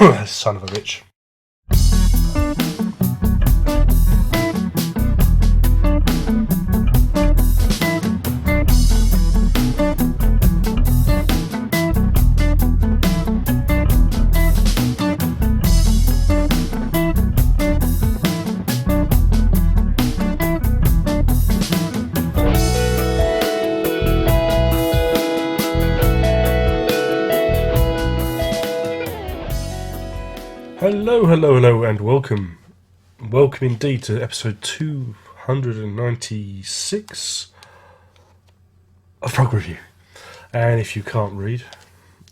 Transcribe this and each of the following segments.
Son of a bitch. Hello, and welcome. Welcome indeed to episode 296 of Prog Review. And if you can't read,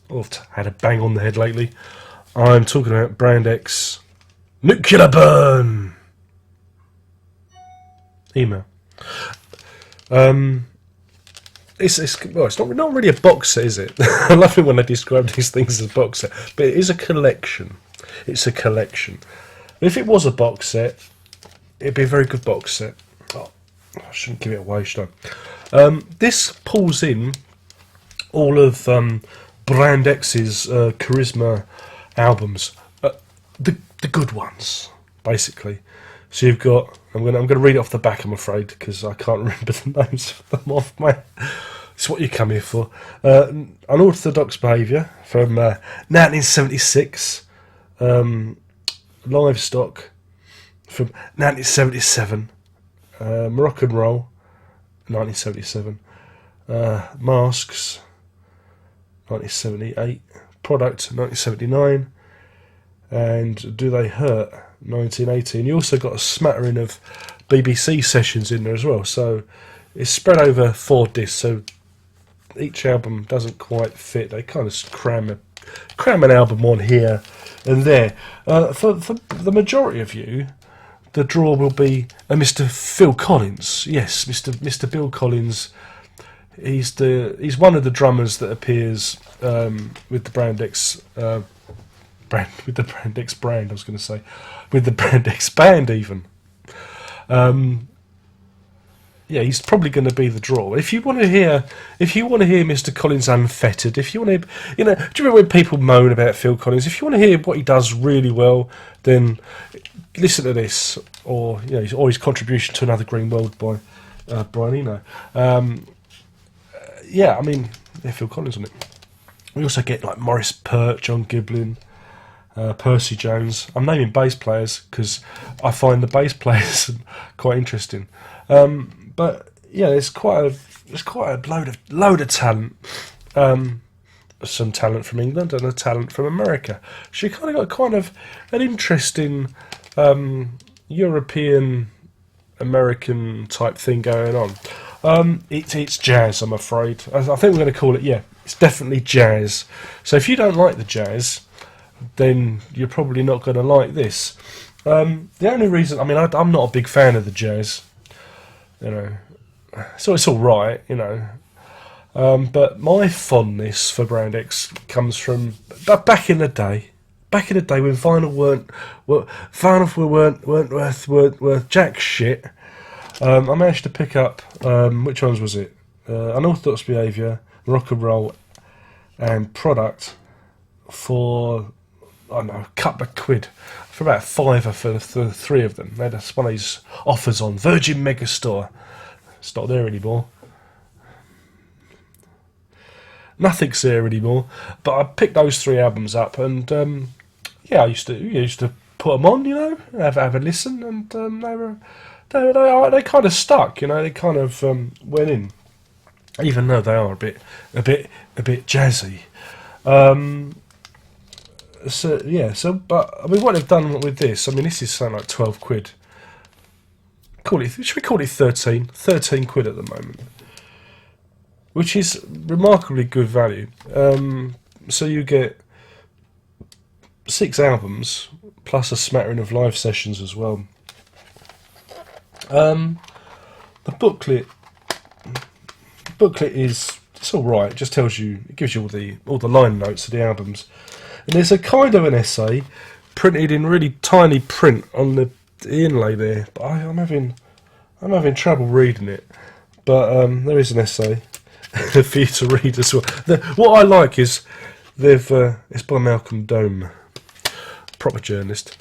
or have had a bang on the head lately, I'm talking about Brand X Nuclear Burn. Email. It's not really a box set, is it? I love it when they describe these things as box set, but it is a collection. It's a collection. If it was a box set, it'd be a very good box set. Oh, I shouldn't give it away, should I? This pulls in all of Brand X's Charisma albums, the good ones, basically. So you've got. I'm going to read it off the back, I'm afraid, because I can't remember the names of them off my. It's what you come here for. Unorthodox Behaviour from 1976. Livestock from 1977, Moroccan Roll 1977, Masks 1978, Product 1979, and Do They Hurt 1980. And you also got a smattering of BBC sessions in there as well, so it's spread over 4 discs, so each album doesn't quite fit. They kind of cram an album on here and there. For the majority of you, the draw will be Mr. Phil Collins. Yes, Mr. Bill Collins. He's one of the drummers that appears with the Brand X brand. With the Brand X brand, I was going to say, with the Brand X band even. Yeah, he's probably going to be the draw. If you want to hear Mr. Collins unfettered, if you want to, do you remember when people moan about Phil Collins? If you want to hear what he does really well, then listen to this, or his contribution to Another Green World by Brian Eno. Phil Collins on it. We also get like Maurice Pert, John Giblin, Percy Jones. I'm naming bass players because I find the bass players quite interesting. But yeah, there's quite a load of talent. Some talent from England and a talent from America. So you kind of got an interesting European American type thing going on. It's jazz, I'm afraid. I think we're going to call it. Yeah, it's definitely jazz. So if you don't like the jazz, then you're probably not going to like this. The only reason, I'm not a big fan of the jazz. So it's all right, but my fondness for Brand X comes from back in the day when vinyl weren't worth jack shit. I managed to pick up which ones was it? Unorthodox Behaviour, Moroccan Roll, and Product for a couple of quid. For about £5 for the 3 of them. They had one of these offers on Virgin Megastore. It's not there anymore. Nothing's there anymore. But I picked those 3 albums up, and I used to put them on, have a listen, and they kind of stuck, They kind of went in, even though they are a bit jazzy. But what they've done with this, this is something like 12 quid. Should we call it 13? 13 quid at the moment, which is remarkably good value. So you get 6 albums plus a smattering of live sessions as well. The booklet is, it's all right. It just tells you, it gives you all the line notes of the albums. And there's a kind of an essay printed in really tiny print on the inlay there, but I'm having trouble reading it. But there is an essay for you to read as well. What I like is it's by Malcolm Dome. proper journalist.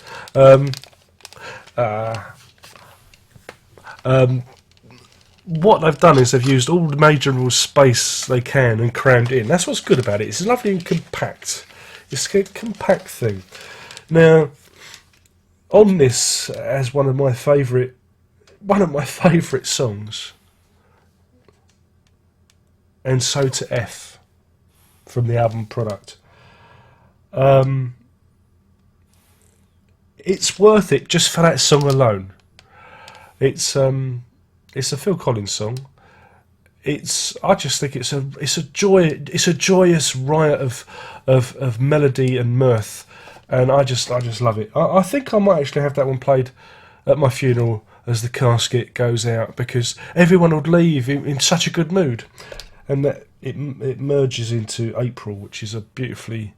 What they've done is they've used all the major space they can and crammed it in. That's what's good about it. It's lovely and compact. It's a compact thing. Now, on this, as one of my favourite songs, and So to F, from the album Product. It's worth it just for that song alone. It's a Phil Collins song. I just think it's a joyous riot of melody and mirth, and I just love it. I think I might actually have that one played at my funeral as the casket goes out, because everyone would leave in such a good mood, and that it merges into April, which is a beautifully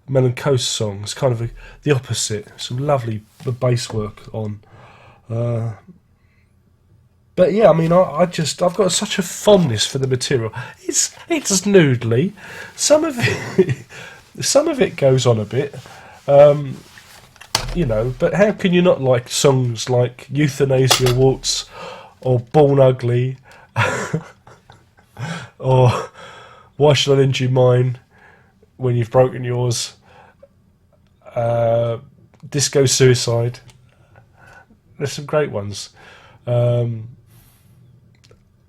melancholy song. It's kind of the opposite. Some lovely bass work on. But yeah, I mean, I've got such a fondness for the material. It's noodly. Some of it goes on a bit, But how can you not like songs like Euthanasia Waltz or Born Ugly, or Why Should I Lend You Mine When You've Broken Yours, Disco Suicide. There's some great ones.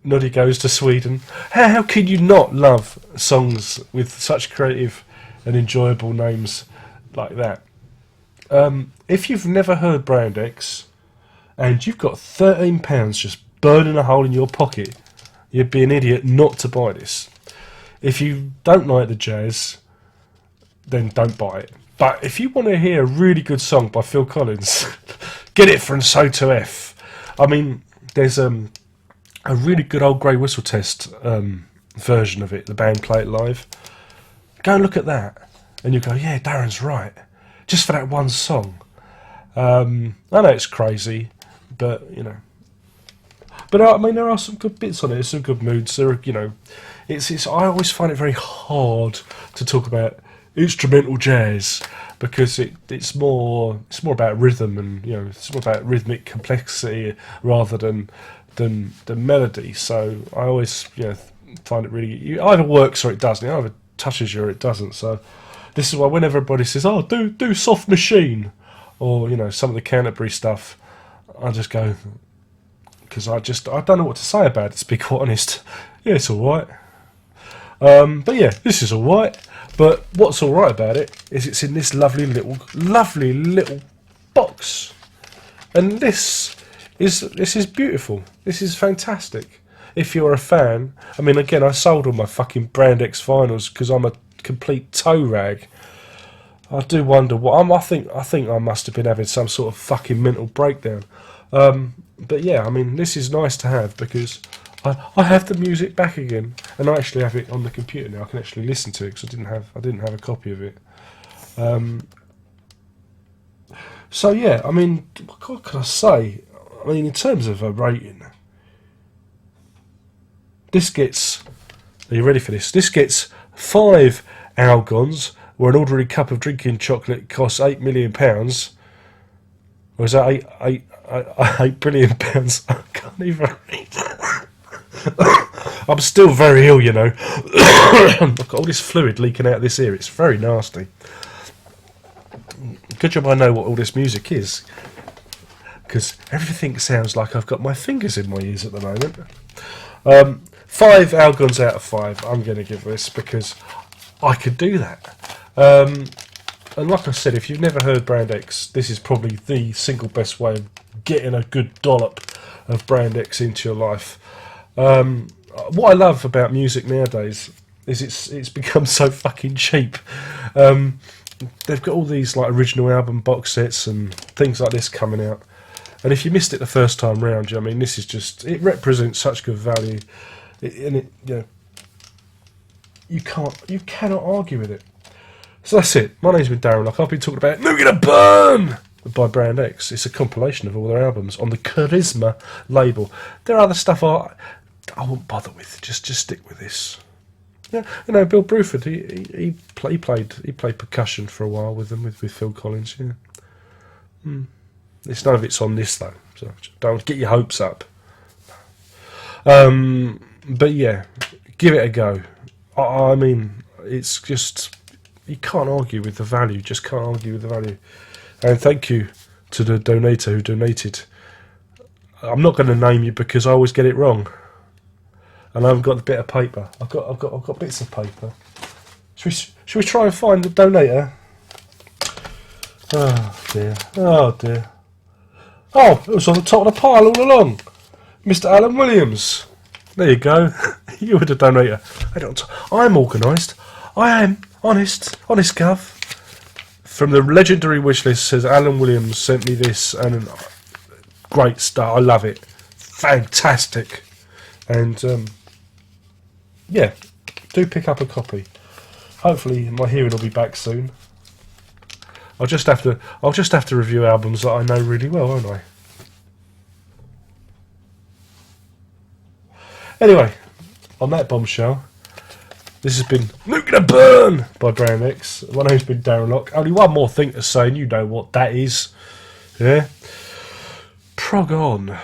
Noddy Goes to Sweden. How can you not love songs with such creative and enjoyable names like that? If you've never heard Brand X and you've got £13 just burning a hole in your pocket, you'd be an idiot not to buy this. If you don't like the jazz, then don't buy it. But if you want to hear a really good song by Phil Collins, get it from So to F. I mean, there's a really good old Grey Whistle Test version of it. The band play it live. Go and look at that, and you go, yeah, Darren's right. Just for that one song. I know it's crazy, but But I mean, there are some good bits on it. There's some good moods. There are, it's. I always find it very hard to talk about instrumental jazz, because it's more about rhythm, and it's more about rhythmic complexity rather than melody. So I always find it really, it either works or it doesn't. It either touches you or it doesn't. So this is why when everybody says, "Oh, do Soft Machine," or some of the Canterbury stuff, I just go, because I don't know what to say about it, to be quite honest. Yeah, it's all right. But yeah, this is all right. But what's all right about it is it's in this lovely little box, and this is beautiful. This is fantastic. If you're a fan, I mean, again, I sold all my fucking Brand X vinyls because I'm a complete toe rag. I do wonder what I think I must have been having some sort of fucking mental breakdown. But yeah, I mean, this is nice to have, because I have the music back again, and I actually have it on the computer now. I can actually listen to it, because I didn't have a copy of it. So yeah, I mean, what can I say? I mean, in terms of a rating, this gets. Are you ready for this? This gets 5 Algons, where an ordinary cup of drinking chocolate costs £8 million. Or is that £8 billion? I can't even read. I'm still very ill, I've got all this fluid leaking out of this ear. It's very nasty. Good job I know what all this music is, because everything sounds like I've got my fingers in my ears at the moment. 5 Algons out of 5 I'm going to give this, because I could do that. And like I said, if you've never heard Brand X, this is probably the single best way of getting a good dollop of Brand X into your life. What I love about music nowadays is it's become so fucking cheap. They've got all these like original album box sets and things like this coming out, and if you missed it the first time round, I mean, this is just, it represents such good value, you cannot argue with it. So that's it. My name's been Darren Lock. I've been talking about Nougat to Burn by Brand X. It's a compilation of all their albums on the Charisma label. There are other stuff I won't bother with. Just stick with this. Yeah, Bill Bruford. He played percussion for a while with them, with Phil Collins. Yeah. It's none of it's on this though, so don't get your hopes up. But yeah, give it a go. I mean, it's just, you can't argue with the value. Just can't argue with the value. And thank you to the donator who donated. I'm not going to name you because I always get it wrong, and I haven't got the bit of paper. I've got bits of paper. Should we try and find the donator? Oh dear. Oh dear. Oh, it was on the top of the pile all along. Mr. Alan Williams. There you go. You were the donator. I'm organised. I am honest gov. From the legendary wishlist says Alan Williams sent me this, and great start. I love it. Fantastic. And yeah, do pick up a copy. Hopefully my hearing will be back soon. I'll just have to review albums that I know really well, won't I? Anyway, on that bombshell, this has been Nuclear Burn by Brown X. My name's been Darren Locke. Only one more thing to say, and you know what that is. Yeah? Prog on.